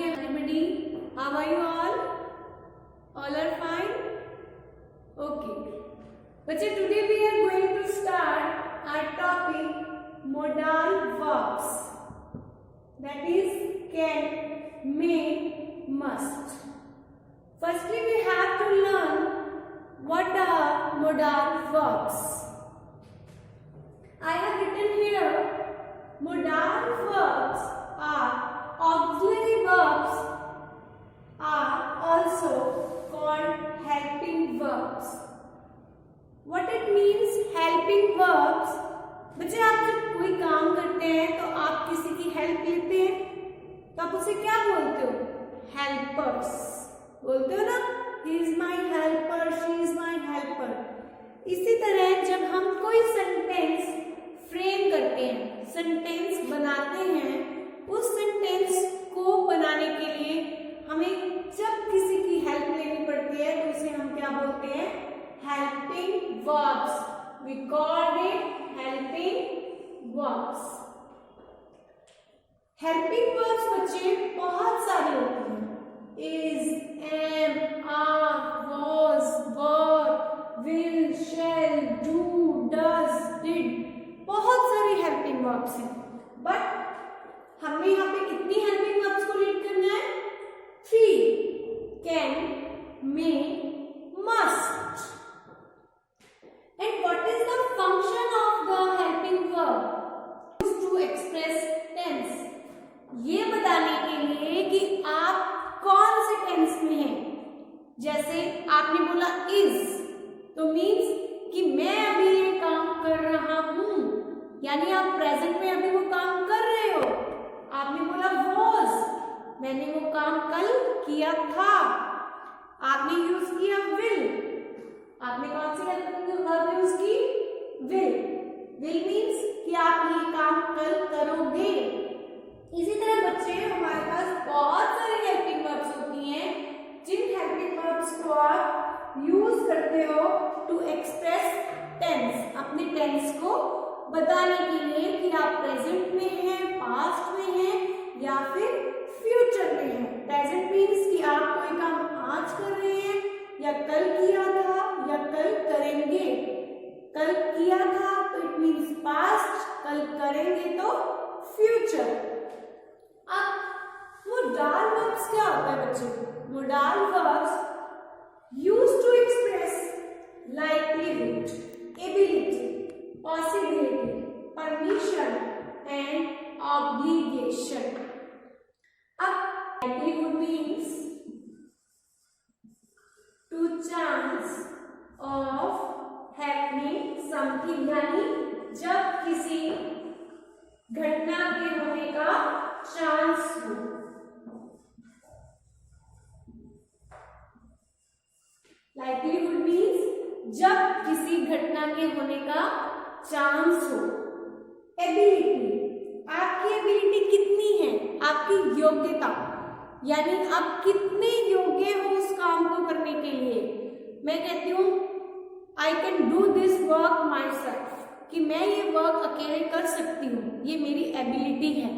everybody. How are you all? All are fine? Okay. बच्चे, today we are going to start our topic modal verbs. That is can, may, must. Firstly, we have to learn what are modal verbs. I have written here modal verbs are auxiliary verbs are also called helping verbs. What it means helping verbs? बच्चे, आप जब कोई काम करते हैं तो आप किसी की हेल्प लेते हैं तो आप उसे क्या बोलते हो? हेल्पर्स बोलते हो ना. He is my helper, she is my helper. इसी तरह जब हम कोई सेंटेंस फ्रेम करते हैं, सेंटेंस बनाते हैं, उस सेंटेंस को बनाने के लिए हमें जब किसी की हेल्प लेनी पड़ती है तो उसे हम क्या बोलते हैं? Helping verbs. We call it helping verbs. Helping verbs बच्चे बहुत सारे होते हैं. Is, am, are, was, were, will, shall, do, does, did, बहुत सारी हेल्पिंग वर्ब्स हैं. बट हमें यहाँ पे कितनी हेल्पिंग वर्ब्स को रीड करना है? 3. Can, may, must. And what is the function of the helping verb? To express tense. ये बताने के लिए कि आप कौन से टेंस में हैं. जैसे आपने बोला इज तो मीन्स कि मैं अभी ये काम कर रहा हूं, यानी आप प्रेजेंट में अभी वो काम कर रहे हो. आपने बोला वॉज, मैंने वो काम कल किया था. आपने यूज किया विल, आपने कौन सी वर्ब यूज की? विल. विल मीन्स कि आप ये काम कल करोगे. इसी तरह बच्चे हमारे पास बहुत सारी हेल्पिंग वर्ब्स होती हैं, जिन हेल्पिंग वर्ब्स को आप यूज करते हो टू एक्सप्रेस टेंस, अपने टेंस को बताने के लिए कि आप प्रेजेंट में हैं, पास्ट में हैं या फिर फ्यूचर में हैं. प्रेजेंट मीन्स कि आप कोई काम आज कर रहे हैं या कल किया था या कल करेंगे. कल किया था तो इट मीन्स पास्ट, कल करेंगे तो फ्यूचर. अब मोडाल वर्ब्स क्या होता है बच्चे? Modal verbs used to express likelihood, ability, possibility, permission and obligation. अब likelihood means to chance of happening something, यानी जब किसी घटना के होने का चांस हो. लाइवलीहुड मीन्स जब किसी घटना के होने का चांस हो. एबिलिटी, आपकी एबिलिटी कितनी है, आपकी योग्यता, यानी आप कितने योग्य हो उस काम को करने के लिए. मैं कहती हूँ I can do this work my self, कि मैं ये वर्क अकेले कर सकती हूँ, ये मेरी एबिलिटी है.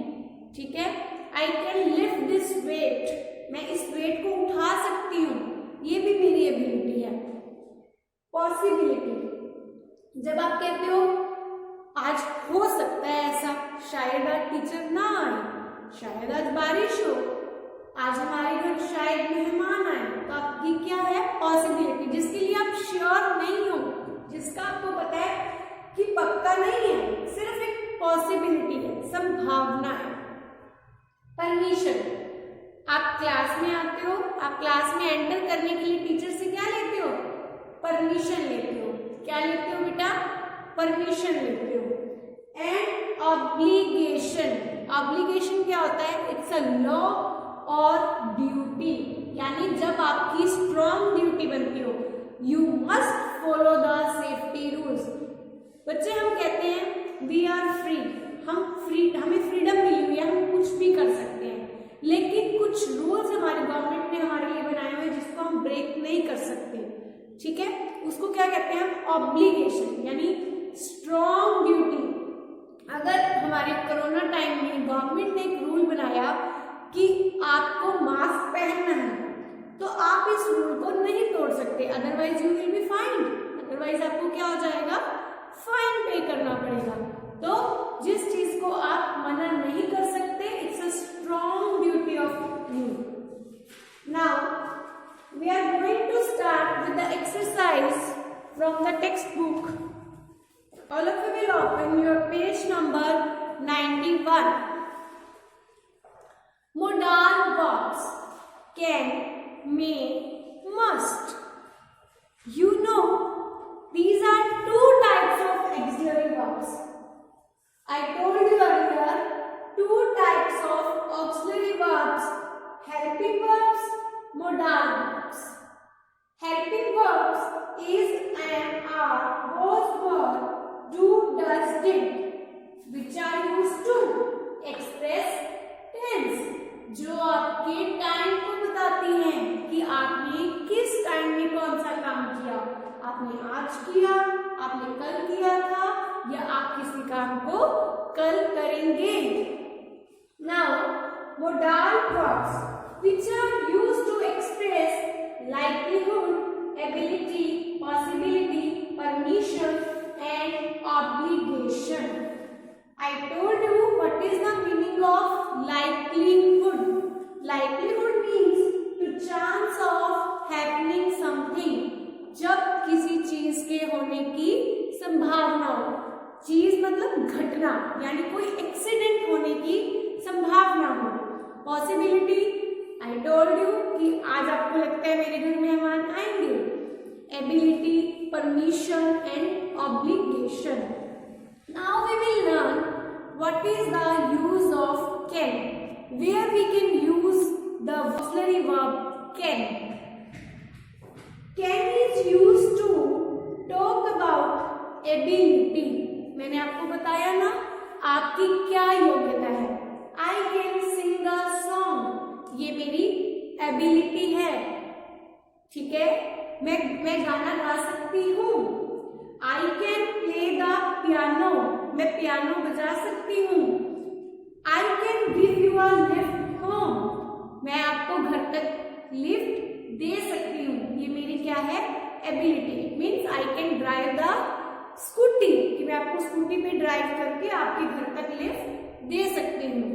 ठीक है. I can lift this weight, मैं इस वेट को उठा सकती हूँ, ये भी मेरी एबिलिटी है. पॉसिबिलिटी, जब आप कहते हो आज हो सकता है ऐसा, शायद आज टीचर ना आए, शायद आज बारिश हो, आज हमारे घर शायद मेहमान आए, तो आपकी क्या है? पॉसिबिलिटी, जिसके लिए आप श्योर नहीं हो, जिसका आपको पता है कि पक्का नहीं है, सिर्फ एक पॉसिबिलिटी है, संभावना है. परमिशन, आप क्लास में आते हो, आप क्लास में एंटर करने के लिए टीचर से क्या लेते हो? परमिशन लेते हो. क्या लेते हो बेटा? परमिशन लेते हो. एंड ऑब्लिगेशन, ऑब्लिगेशन क्या होता है? इट्स अ लॉ और ड्यूटी, यानी जब आपकी स्ट्रॉन्ग ड्यूटी बनती हो, you must follow the safety rules. बच्चे, हम कहते हैं वी आर फ्री, हमें फ्रीडम मिली हुई है, हम कुछ भी कर सकते हैं, लेकिन कुछ रूल्स हमारे गवर्नमेंट ने हमारे लिए बनाए हुए हैं जिसको हम ब्रेक नहीं कर सकते. ठीक है. उसको क्या कहते हैं हम? ऑब्लिगेशन, यानी स्ट्रॉन्ग ड्यूटी. अगर हमारे कोरोना टाइम में गवर्नमेंट ने एक रूल बनाया कि आपको आप इस रूल को नहीं तोड़ सकते, otherwise you will be find, otherwise आपको क्या हो जाएगा, फाइन पे करना पड़ेगा। तो जिस चीज को आप मना नहीं कर सकते, it's a strong duty of you. Now we are going to start with the exercise from the text book. All of you will open your page number 91. Modal verbs can, may, must. You know, these are two types of auxiliary verbs. I told you earlier, two types of auxiliary verbs: helping verbs, modal verbs. Helping verbs is am, are, was, were, do, does, did, which are used to express tense, जो आपके time को बताती हैं कि आपने किस time में कौन सा काम किया। आपने आज किया, आपने कल किया था, या आप किसी काम को कल करेंगे। Now, modal verbs which are used to express likelihood, ability, possibility, permission and obligation. I told you what is the meaning of likelihood. Likelihood means to chance of happening something. जब किसी चीज के होने की संभावना हो, चीज मतलब घटना, यानी कोई एक्सीडेंट होने की संभावना हो। पॉसिबिलिटी, आई टोल्ड यू कि आज आपको लगता है मेरे घर मेहमान आएंगे। Ability, permission and obligation. Now we will learn what is the use of can, where we can use the auxiliary verb can. Can is used to talk about ability. मैंने आपको बताया ना आपकी क्या योग्यता है। I can sing a song, ये मेरी एबिलिटी है, ठीक है। मैं गाना गा सकती हूँ। I can play the piano, मैं पियानो बजा सकती हूँ। I can give you a lift home, मैं आपको घर तक लिफ्ट दे सकती हूँ। ये मेरी क्या है, ability. Means I can drive the scooty, कि मैं आपको स्कूटी पे ड्राइव करके आपके घर तक लिफ्ट दे सकती हूँ।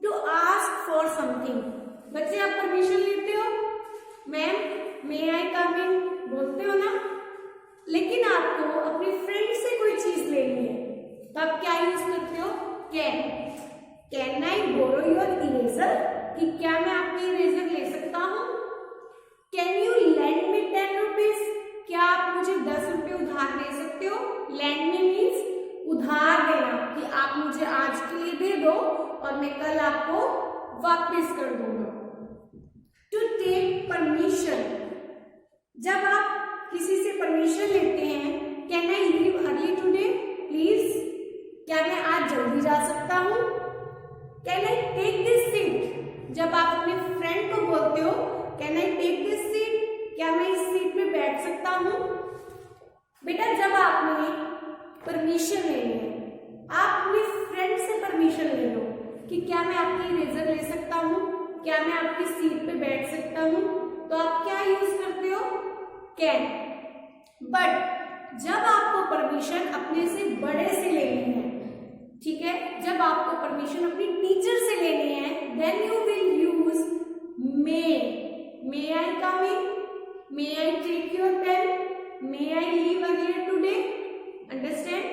To ask for something, बच्चे आप परमिशन लेते हो, मैम मे आई कम इन बोलते हो ना, लेकिन आपको अपनी फ्रेंड से कोई चीज लेनी है तो आप क्या यूज करते हो, can. Can I borrow your eraser, कि क्या मैं आपकी इरेजर ले सकता हूँ। Can you lend me 10 rupees, क्या आप मुझे 10 रुपए उधार दे सकते हो। लैंड मी मीन्स उधार देना, कि आप मुझे आज के लिए दे दो और मैं कल आपको वापस कर दूंगा। टू टेक परमिशन, जब आप किसी से परमिशन लेते हैं, can I leave early today please, क्या मैं आज जल्दी जा सकता हूँ। Can I take this seat, जब आप अपने फ्रेंड को बोलते हो can I take this seat, क्या मैं इस सीट पे बैठ सकता हूँ। बेटा जब आपने परमिशन लेनी है, आप अपने फ्रेंड से परमिशन ले लो कि क्या मैं आपकी इरेजर ले सकता हूँ, क्या मैं आपकी सीट पे बैठ सकता हूँ, तो आप क्या यूज करते हो, कैन। बट जब आपको परमिशन अपने से बड़े से लेनी है, ठीक है, जब आपको परमिशन अपनी टीचर से लेनी है, then you will use may. May I come in, may I take your pen, may I leave earlier today. Understand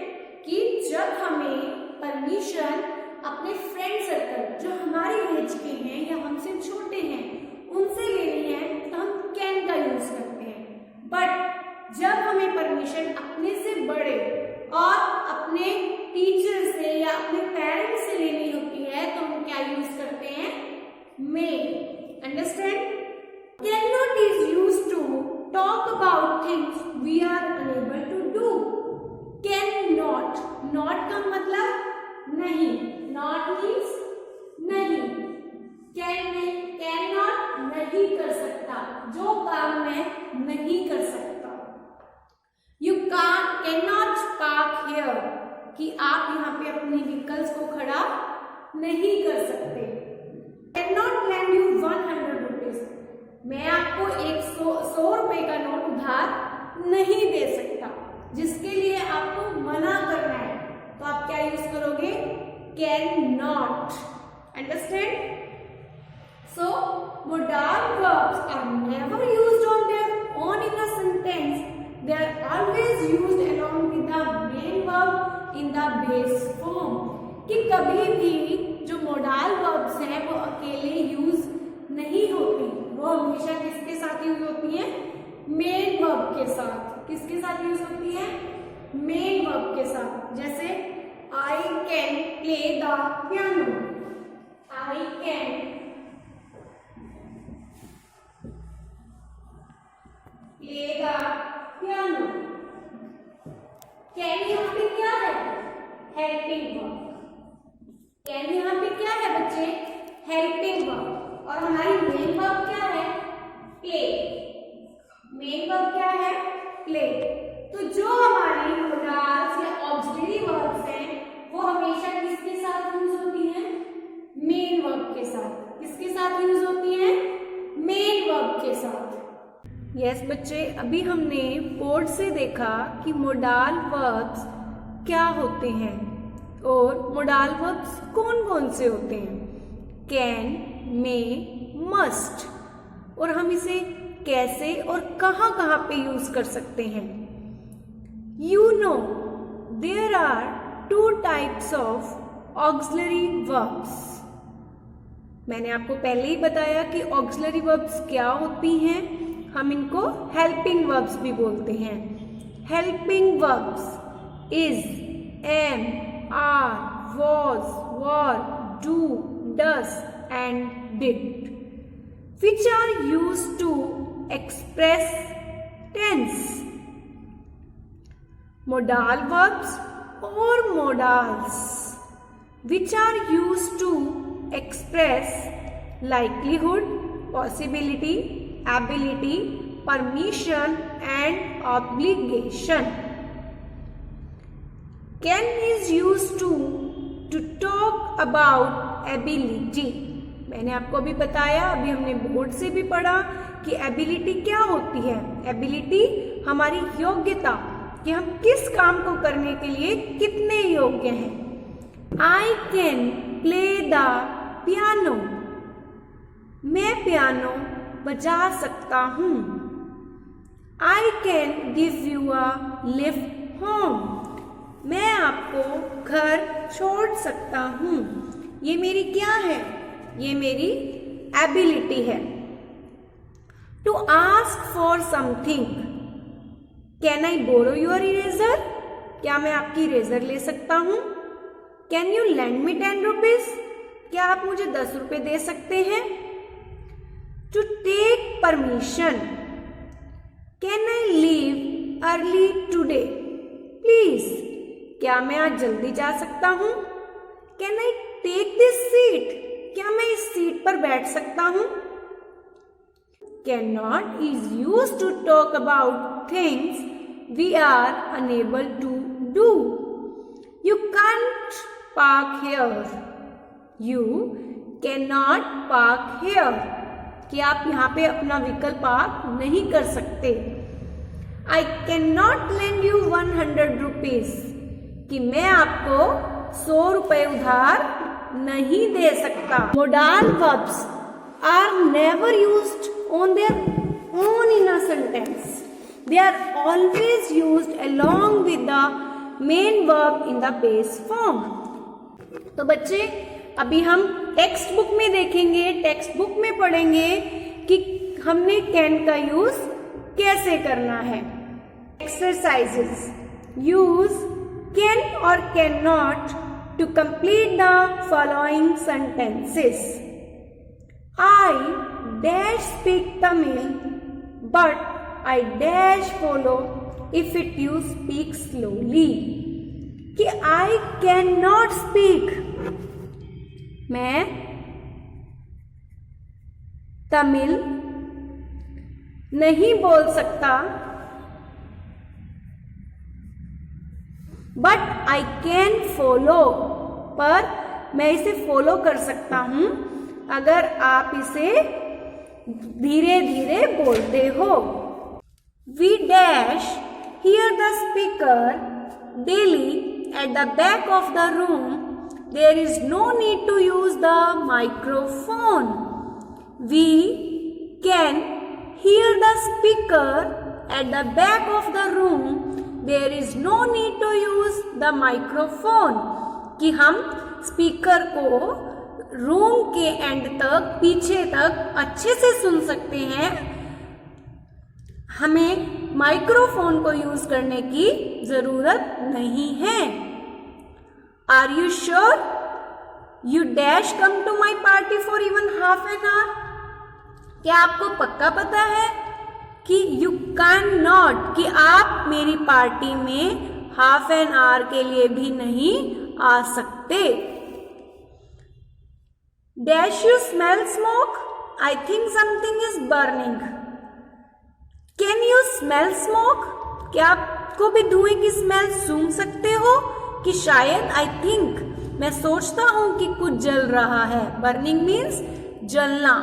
कि जब हमें परमिशन अपने फ्रेंड सर्कल जो हमारी एज के हैं या हमसे छोटे हैं उनसे लेनी है तो हम कैन का यूज करते हैं। बट जब हमें परमिशन अपने से बड़े और अपने टीचर से या अपने पेरेंट्स से लेनी होती है तो हम क्या यूज करते हैं, may. Understand. Can not is use to talk about things we are unable to do. Can not, not का मतलब नहीं, नॉट मीन्स नहीं। कैन नॉट नहीं कर सकता, जो काम मैं नहीं कर सकता। You can not park here, कि आप यहाँ पे अपनी व्हीकल्स को खड़ा नहीं कर सकते। Can not land you 100 rupees, मैं आपको आपको 100 रुपए का नोट उधार नहीं दे सकता, जिसके लिए आपको मना करना है, तो आप क्या यूज करोगे? Can not. Understand? So, modal verbs are never used on their own in a sentence. They are always used along with the main verb in the base form. कि कभी भी जो modal verbs हैं वो अकेले use नहीं होती, वो हमेशा किसके साथ यूज होती हैं? main verb के साथ। किसके साथ यूज होती है? main verb के साथ। जैसे I can play the piano. I can play the piano. Can यहाँ पे क्या है? Helping verb. Can यहाँ पे क्या है बच्चे? Helping verb. और हमारी main verb क्या है? Play. Main verb क्या है? Play. तो जो हमारी modals या auxiliary verbs हैं, वो हमेशा किसके साथ यूज होती हैं? Main verb के साथ। किसके साथ यूज होती हैं? Main verb के साथ। यस बच्चे, अभी हमने बोर्ड से देखा कि मोडाल वर्ब्स क्या होते हैं और मोडाल वर्ब्स कौन कौन से होते हैं। कैन, मे, मस्ट, और हम इसे कैसे और कहाँ कहाँ पे यूज कर सकते हैं। You know there are 2 types of auxiliary verbs. मैंने आपको पहले ही बताया कि ऑक्सिलरी वर्ब्स क्या होती हैं। हम इनको हेल्पिंग वर्ब्स भी बोलते हैं। Helping verbs is, am, are, was, were, do, does and did, which are used to express tense. Modal verbs or modals, which are used to express likelihood, possibility, ability, permission and obligation. Can is used to talk about ability. मैंने आपको अभी बताया, अभी हमने board से भी पढ़ा कि एबिलिटी क्या होती है। एबिलिटी हमारी योग्यता, कि हम किस काम को करने के लिए कितने योग्य हैं। I can play the piano, मैं पियानो बजा सकता हूँ। I can give you a lift home, मैं आपको घर छोड़ सकता हूँ। ये मेरी क्या है? ये मेरी एबिलिटी है। To ask for something, can I borrow your eraser, क्या मैं आपकी इरेजर ले सकता हूँ। Can you lend me 10 rupees, क्या आप मुझे 10 रुपए दे सकते हैं। To take permission, can I leave early today please, क्या मैं आज जल्दी जा सकता हूँ। Can I take this seat, क्या मैं इस सीट पर बैठ सकता हूँ। Can not is used to talk about things we are unable to do. You can't park here, you can not park here, कि आप यहाँ पे अपना व्हीकल पार्क नहीं कर सकते। I can not lend you 100 rupees, कि मैं आपको 100 रुपए उधार नहीं दे सकता। Modal verbs are never used on their own in a sentence, they are always used along with the main verb in the base form. तो बच्चे, अभी हम टेक्स्ट बुक में देखेंगे, टेक्स्ट बुक में पढ़ेंगे कि हमने कैन का यूज कैसे करना है। एक्सरसाइजेस, यूज कैन और can not to complete the following sentences. I dash speak Tamil, but I dash follow if it you speak slowly. कि I cannot speak, मैं तमिल नहीं बोल सकता, बट आई कैन फॉलो, पर मैं इसे फॉलो कर सकता हूं अगर आप इसे धीरे धीरे बोलते हो। We dash hear the speaker daily at the back of the room. There is no need to use the microphone. We can hear the speaker at the back of the room. There is no need to use the microphone. कि हम speaker को room के and तक, पीछे तक अच्छे से सुन सकते हैं, हमें माइक्रोफोन को यूज करने की जरूरत नहीं है। Are you sure you dash come to my party for even half an hour? क्या आपको पक्का पता है कि यू कैन नॉट, कि आप मेरी पार्टी में हाफ एन आवर के लिए भी नहीं आ सकते। Dash you smell smoke? I think something is burning. Can you smell smoke? क्या आपको भी धुएं की स्मेल सूंघ सकते हो? कि शायद, आई थिंक, मैं सोचता हूं कि कुछ जल रहा है। बर्निंग मीन्स जलना।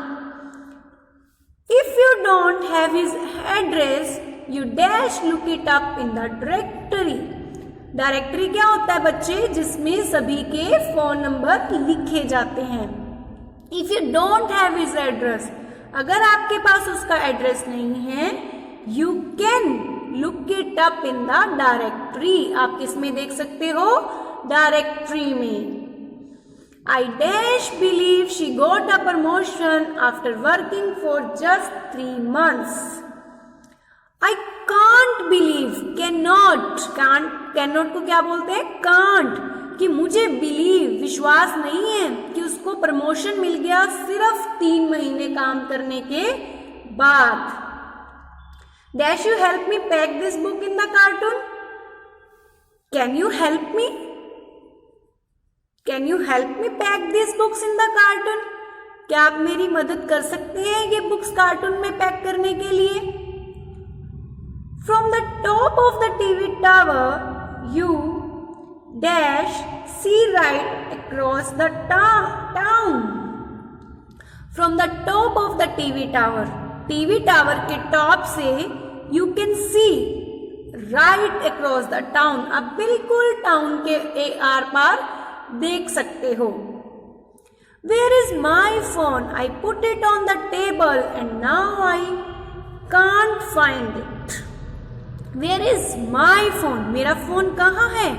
If you don't have his address, you dash look it up in the directory. Directory क्या होता है बच्चे? जिसमें सभी के फोन नंबर लिखे जाते हैं। If you don't have his address, अगर आपके पास उसका एड्रेस नहीं है, you can look it up in the directory. आप किस में देख सकते हो? डायरेक्टरी में। I dash believe she got a promotion after working for just 3 months. I can't believe, cannot को क्या बोलते हैं? can't, कि मुझे believe, विश्वास नहीं है कि उसको प्रमोशन मिल गया सिर्फ 3 महीने काम करने के बाद। Dash you help me pack this book in the carton? Can you help me? Can you help me pack these books in the carton? क्या आप मेरी मदद कर सकते हैं ये बुक्स कार्टून में पैक करने के लिए? From the top of the TV tower, you dash see right across the town. From the top of the TV tower, TV tower के टॉप से you can see right across the town. अब बिल्कुल town के are पार देख सकते हो। Where is my phone? I put it on the table and now I can't find it. Where is my phone? मेरा phone कहाँ है?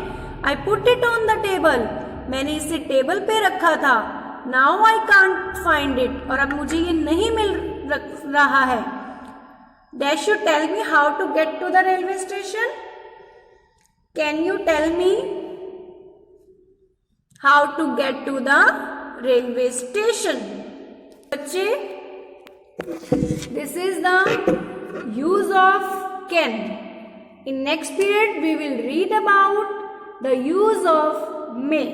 I put it on the table. मैंने इसे टेबल पे रखा था। Now I can't find it. और अब मुझे ये नहीं मिल रहा है। Dash you tell me how to get to the railway station? Can you tell me how to get to the railway station? बच्चे, this is the use of can. In next period we will read about the use of may.